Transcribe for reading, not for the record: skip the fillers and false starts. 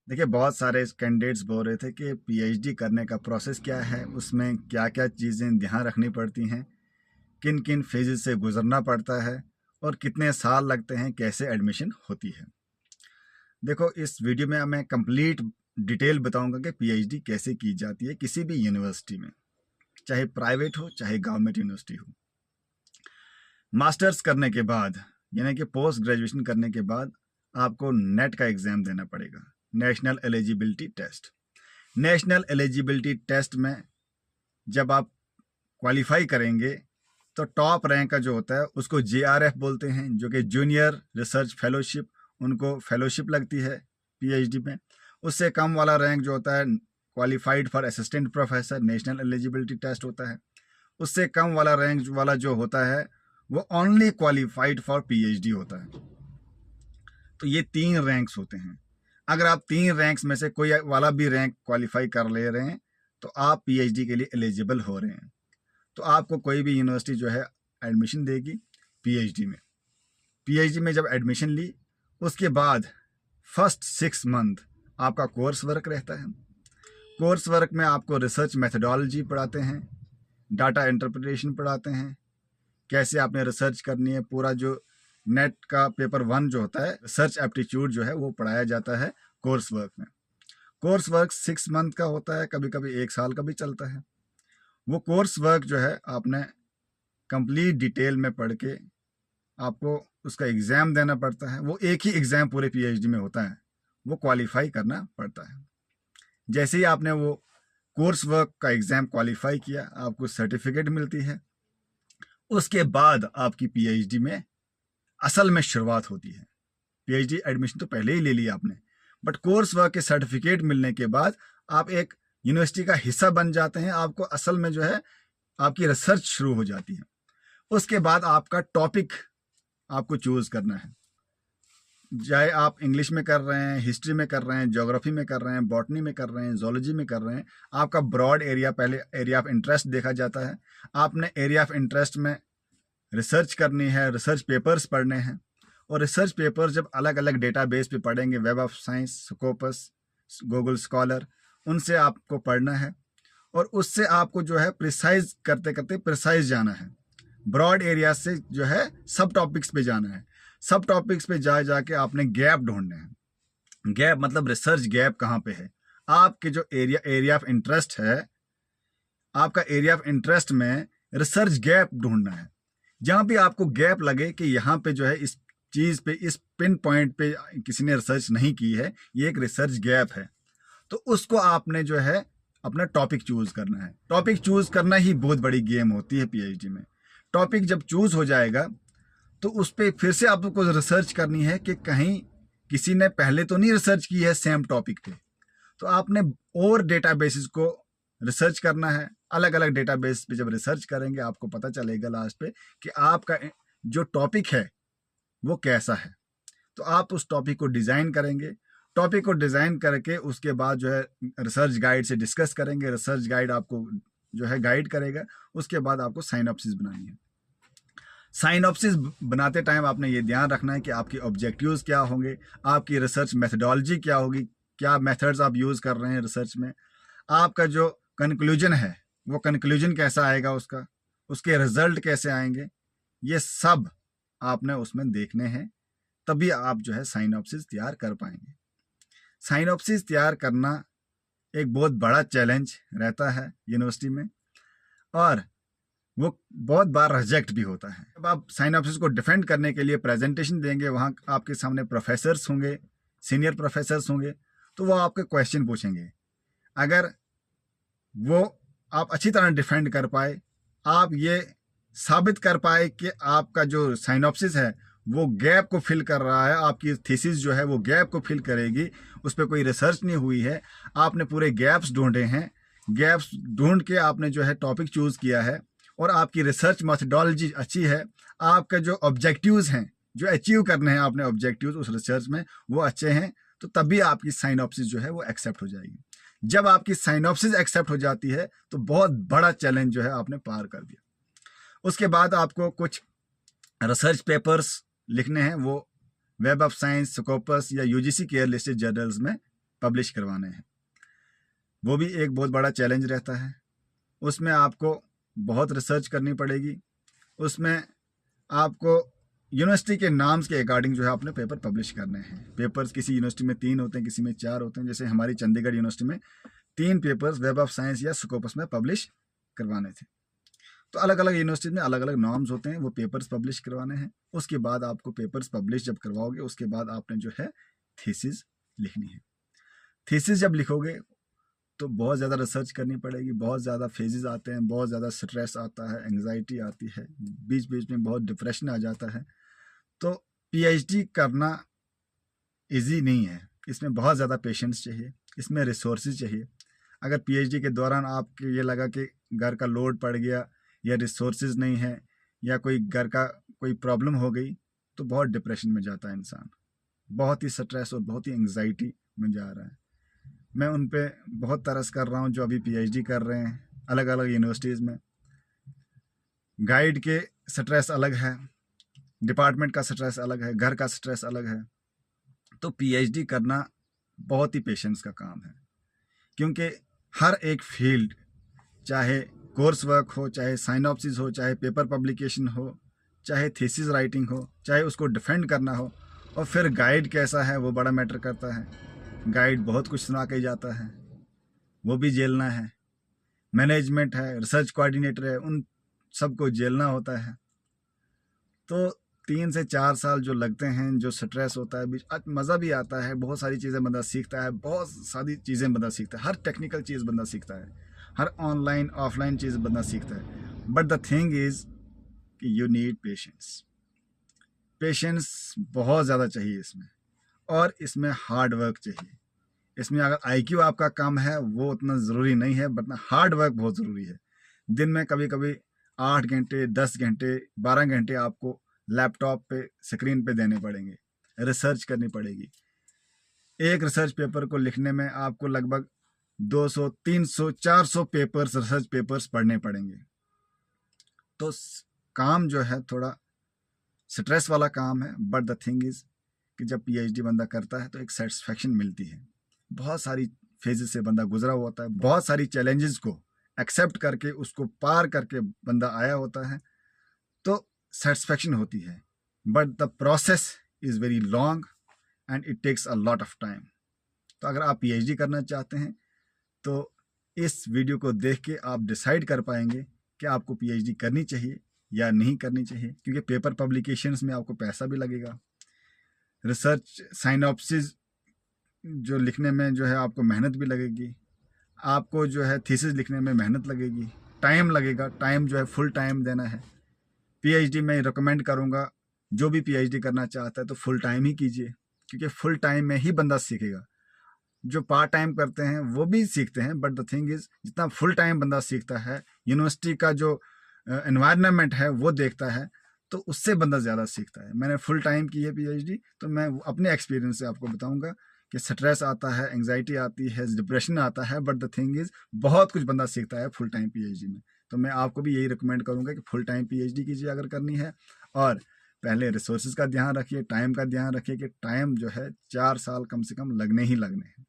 देखिए, बहुत सारे कैंडिडेट्स बोल रहे थे कि पीएचडी करने का प्रोसेस क्या है, उसमें क्या क्या चीज़ें ध्यान रखनी पड़ती हैं, किन किन फेजेस से गुजरना पड़ता है और कितने साल लगते हैं, कैसे एडमिशन होती है। देखो, इस वीडियो में मैं कंप्लीट डिटेल बताऊंगा कि पीएचडी कैसे की जाती है किसी भी यूनिवर्सिटी में, चाहे प्राइवेट हो चाहे गवर्नमेंट यूनिवर्सिटी हो। मास्टर्स करने के बाद यानी कि पोस्ट ग्रेजुएशन करने के बाद आपको नेट का एग्ज़ाम देना पड़ेगा, national eligibility test. National eligibility test में जब आप क्वालिफाई करेंगे तो टॉप रैंक का जो होता है उसको जेआरएफ बोलते हैं, जो कि जूनियर रिसर्च फेलोशिप, उनको फेलोशिप लगती है पीएचडी में। उससे कम वाला रैंक जो होता है qualified for assistant professor, national eligibility test होता है। उससे कम वाला रैंक वाला जो होता है वो ओनली क्वालिफाइड फॉर पीएचडी होता है। तो ये 3 रैंक्स होते हैं। अगर आप 3 रैंक्स में से कोई वाला भी रैंक क्वालिफाई कर ले रहे हैं तो आप पीएचडी के लिए एलिजिबल हो रहे हैं। तो आपको कोई भी यूनिवर्सिटी जो है एडमिशन देगी पीएचडी में। पीएचडी में जब एडमिशन ली उसके बाद फर्स्ट 6 मंथ आपका कोर्स वर्क रहता है। कोर्स वर्क में आपको रिसर्च मेथडोलॉजी पढ़ाते हैं, डाटा इंटरप्रिटेशन पढ़ाते हैं, कैसे आपने रिसर्च करनी है। पूरा जो नेट का पेपर 1 जो होता है रिसर्च एप्टीट्यूड जो है वो पढ़ाया जाता है कोर्स वर्क में। कोर्स वर्क 6 मंथ का होता है, कभी कभी 1 साल का भी चलता है। वो कोर्स वर्क जो है आपने कंप्लीट डिटेल में पढ़ के आपको उसका एग्ज़ाम देना पड़ता है। वो एक ही एग्ज़ाम पूरे पीएचडी में होता है, वो क्वालिफाई करना पड़ता है। जैसे ही आपने वो कोर्स वर्क का एग्ज़ाम क्वालिफाई किया आपको सर्टिफिकेट मिलती है। उसके बाद आपकी पीएचडी में असल में शुरुआत होती है। पीएचडी एडमिशन तो पहले ही ले लिया आपने, बट कोर्स वर्क के सर्टिफिकेट मिलने के बाद आप एक यूनिवर्सिटी का हिस्सा बन जाते हैं। आपको असल में जो है आपकी रिसर्च शुरू हो जाती है। उसके बाद आपका टॉपिक आपको चूज करना है, चाहे आप इंग्लिश में कर रहे हैं, हिस्ट्री में कर रहे हैं, ज्योग्राफी में कर रहे हैं, बॉटनी में कर रहे हैं, जोलॉजी में कर रहे हैं। आपका ब्रॉड एरिया, पहले एरिया ऑफ इंटरेस्ट देखा जाता है। आपने एरिया ऑफ इंटरेस्ट में रिसर्च करनी है, रिसर्च पेपर्स पढ़ने हैं। और रिसर्च पेपर जब अलग अलग डेटाबेस पे पढ़ेंगे, web of science, Scopus, Google scholar, उनसे आपको पढ़ना है। और उससे आपको जो है प्रिसाइज करते करते प्रिसाइज जाना है। ब्रॉड एरिया से जो है सब टॉपिक्स पे जाना है। सब टॉपिक्स पे जा जाके आपने गैप ढूंढने हैं। गैप मतलब रिसर्च गैप कहाँ पे है। आपके जो एरिया ऑफ इंटरेस्ट है, आपका एरिया ऑफ इंटरेस्ट में रिसर्च गैप ढूंढना है। जहाँ भी आपको गैप लगे कि यहाँ पे जो है इस चीज़ पे, इस पिन पॉइंट पे किसी ने रिसर्च नहीं की है, ये एक रिसर्च गैप है, तो उसको आपने जो है अपना टॉपिक चूज करना है। टॉपिक चूज करना ही बहुत बड़ी गेम होती है पीएचडी में। टॉपिक जब चूज हो जाएगा तो उस पर फिर से आपको रिसर्च करनी है कि कहीं किसी ने पहले तो नहीं रिसर्च की है सेम टॉपिक पे। तो आपने और डेटाबेसेस को रिसर्च करना है। अलग अलग डेटाबेस पे जब रिसर्च करेंगे आपको पता चलेगा लास्ट पे कि आपका जो टॉपिक है वो कैसा है। तो आप उस टॉपिक को डिज़ाइन करेंगे। टॉपिक को डिज़ाइन करके उसके बाद जो है रिसर्च गाइड से डिस्कस करेंगे। रिसर्च गाइड आपको जो है गाइड करेगा। उसके बाद आपको साइनॉप्सिस बनानी है। साइनॉप्सिस बनाते टाइम आपने ये ध्यान रखना है कि आपके ऑब्जेक्टिव्स क्या होंगे, आपकी रिसर्च मेथडोलॉजी क्या होगी, क्या मेथड्स आप यूज़ कर रहे हैं रिसर्च में, आपका जो कंक्लूजन है वो कंक्लूजन कैसा आएगा, उसके रिजल्ट कैसे आएंगे, ये सब आपने उसमें देखने हैं। तभी आप जो है साइनॉप्सिस तैयार कर पाएंगे। साइनॉप्सिस तैयार करना एक बहुत बड़ा चैलेंज रहता है यूनिवर्सिटी में, और वो बहुत बार रिजेक्ट भी होता है। जब आप साइनॉप्सिस को डिफेंड करने के लिए प्रेजेंटेशन देंगे, वहाँ आपके सामने प्रोफेसर्स होंगे, सीनियर प्रोफेसर्स होंगे, तो वो आपके क्वेश्चन पूछेंगे। अगर वो आप अच्छी तरह डिफेंड कर पाए, आप ये साबित कर पाए कि आपका जो साइनॉप्सिस है वो गैप को फिल कर रहा है, आपकी थीसिस जो है वो गैप को फिल करेगी, उस पर कोई रिसर्च नहीं हुई है, आपने पूरे गैप्स ढूंढे हैं, गैप्स ढूंढ के आपने जो है टॉपिक चूज़ किया है, और आपकी रिसर्च मेथडोलॉजी अच्छी है, आपके जो ऑब्जेक्टिव्स हैं, जो अचीव करने हैं आपने ऑब्जेक्टिव्स उस रिसर्च में, वो अच्छे हैं, तो तभी आपकी साइनॉप्सिस जो है वो एक्सेप्ट हो जाएगी। जब आपकी साइनॉप्सिस एक्सेप्ट हो जाती है तो बहुत बड़ा चैलेंज जो है आपने पार कर दिया। उसके बाद आपको कुछ रिसर्च पेपर्स लिखने हैं, वो वेब ऑफ साइंस, स्कोपस या यूजीसी केयर लिस्टेड जर्नल्स में पब्लिश करवाने हैं। वो भी एक बहुत बड़ा चैलेंज रहता है। उसमें आपको बहुत रिसर्च करनी पड़ेगी। उसमें आपको यूनिवर्सिटी के नाम्स के अकॉर्डिंग जो है अपने पेपर पब्लिश करने हैं। पेपर्स किसी यूनिवर्सिटी में 3 होते हैं, किसी में 4 होते हैं। जैसे हमारी चंडीगढ़ यूनिवर्सिटी में 3 पेपर्स वेब ऑफ साइंस या स्कोपस में पब्लिश करवाने थे। तो अलग अलग यूनिवर्सिटी में अलग अलग नॉर्म्स होते हैं, वो पेपर्स पब्लिश करवाने हैं। उसके बाद आपको पेपर्स पब्लिश जब करवाओगे, उसके बाद आपने जो है थीसिस लिखनी है। थीसिस जब लिखोगे तो बहुत ज़्यादा रिसर्च करनी पड़ेगी, बहुत ज़्यादा फेजेस आते हैं, बहुत ज़्यादा स्ट्रेस आता है, एंग्जाइटी आती है, बीच बीच में बहुत डिप्रेशन आ जाता है। तो पीएचडी करना इजी नहीं है, इसमें बहुत ज़्यादा पेशेंस चाहिए, इसमें रिसोर्सेज चाहिए। अगर पीएचडी के दौरान आपको ये लगा कि घर का लोड पड़ गया या रिसोर्सेज नहीं है या कोई घर का कोई प्रॉब्लम हो गई, तो बहुत डिप्रेशन में जाता है इंसान, बहुत ही स्ट्रेस और बहुत ही एंग्जाइटी में जा रहा है। मैं उन पे बहुत तरस कर रहा हूँ जो अभी पीएचडी कर रहे हैं अलग अलग यूनिवर्सिटीज़ में। गाइड के स्ट्रेस अलग है, डिपार्टमेंट का स्ट्रेस अलग है, घर का स्ट्रेस अलग है। तो पीएचडी करना बहुत ही पेशेंस का काम है, क्योंकि हर एक फील्ड, चाहे कोर्स वर्क हो, चाहे साइनॉप्सिस हो, चाहे पेपर पब्लिकेशन हो, चाहे थीसिस राइटिंग हो, चाहे उसको डिफेंड करना हो, और फिर गाइड कैसा है वो बड़ा मैटर करता है। गाइड बहुत कुछ सुना के जाता है, वो भी झेलना है। मैनेजमेंट है, रिसर्च कोऑर्डिनेटर है, उन सबको झेलना होता है। तो 3 से 4 साल जो लगते हैं, जो स्ट्रेस होता है, मज़ा भी आता है, बहुत सारी चीज़ें बंदा सीखता है, बहुत सारी चीज़ें बंदा सीखता है, हर टेक्निकल चीज़ बंदा सीखता है, हर ऑनलाइन ऑफलाइन चीज़ बंदा सीखता है। बट द थिंग इज़ कि यू नीड पेशेंस। पेशेंस बहुत ज़्यादा चाहिए इसमें, और इसमें हार्ड वर्क चाहिए। इसमें अगर आईक्यू आपका कम है वो उतना ज़रूरी नहीं है, बट हार्ड वर्क बहुत ज़रूरी है। दिन में कभी कभी 8 घंटे, 10 घंटे, 12 घंटे आपको लैपटॉप पे स्क्रीन पे देने पड़ेंगे, रिसर्च करनी पड़ेगी। एक रिसर्च पेपर को लिखने में आपको लगभग 200, 300, 400 पेपर्स, रिसर्च पेपर्स पढ़ने पड़ेंगे। तो काम जो है थोड़ा स्ट्रेस वाला काम है, बट द थिंग इज़ कि जब पीएचडी बंदा करता है तो एक सेटिस्फैक्शन मिलती है। बहुत सारी फेजेस से बंदा गुजरा हुआ होता है, बहुत सारी चैलेंजेस को एक्सेप्ट करके उसको पार करके बंदा आया होता है, तो सेटिस्फैक्शन होती है। But the process is very long and it takes a lot of time. तो अगर आप पीएचडी करना चाहते हैं तो इस वीडियो को देख के आप डिसाइड कर पाएंगे कि आपको पीएचडी करनी चाहिए या नहीं करनी चाहिए, क्योंकि पेपर पब्लिकेशंस में आपको पैसा भी लगेगा, रिसर्च साइनॉप्सिस जो लिखने में जो है आपको मेहनत भी लगेगी, आपको जो है थीसिस लिखने में मेहनत लगेगी, टाइम लगेगा, टाइम जो है फुल टाइम देना है। पीएचडी में रिकमेंड करूँगा, जो भी पीएचडी करना चाहता है तो फुल टाइम ही कीजिए, क्योंकि फुल टाइम में ही बंदा सीखेगा। जो पार्ट टाइम करते हैं वो भी सीखते हैं, बट द थिंग इज़ जितना फुल टाइम बंदा सीखता है, यूनिवर्सिटी का जो एनवायरनमेंट है वो देखता है, तो उससे बंदा ज़्यादा सीखता है। मैंने फुल टाइम की है पीएचडी, तो मैं अपने एक्सपीरियंस से आपको बताऊंगा कि स्ट्रेस आता है, एंग्जाइटी आती है, डिप्रेशन आता है, बट द थिंग इज़ बहुत कुछ बंदा सीखता है फुल टाइम पीएचडी में। तो मैं आपको भी यही रिकमेंड करूँगा कि फुल टाइम पीएचडी कीजिए अगर करनी है। और पहले रिसोर्सेज का ध्यान रखिए, टाइम का ध्यान रखिए कि टाइम जो है 4 साल कम से कम लगने ही लगने हैं।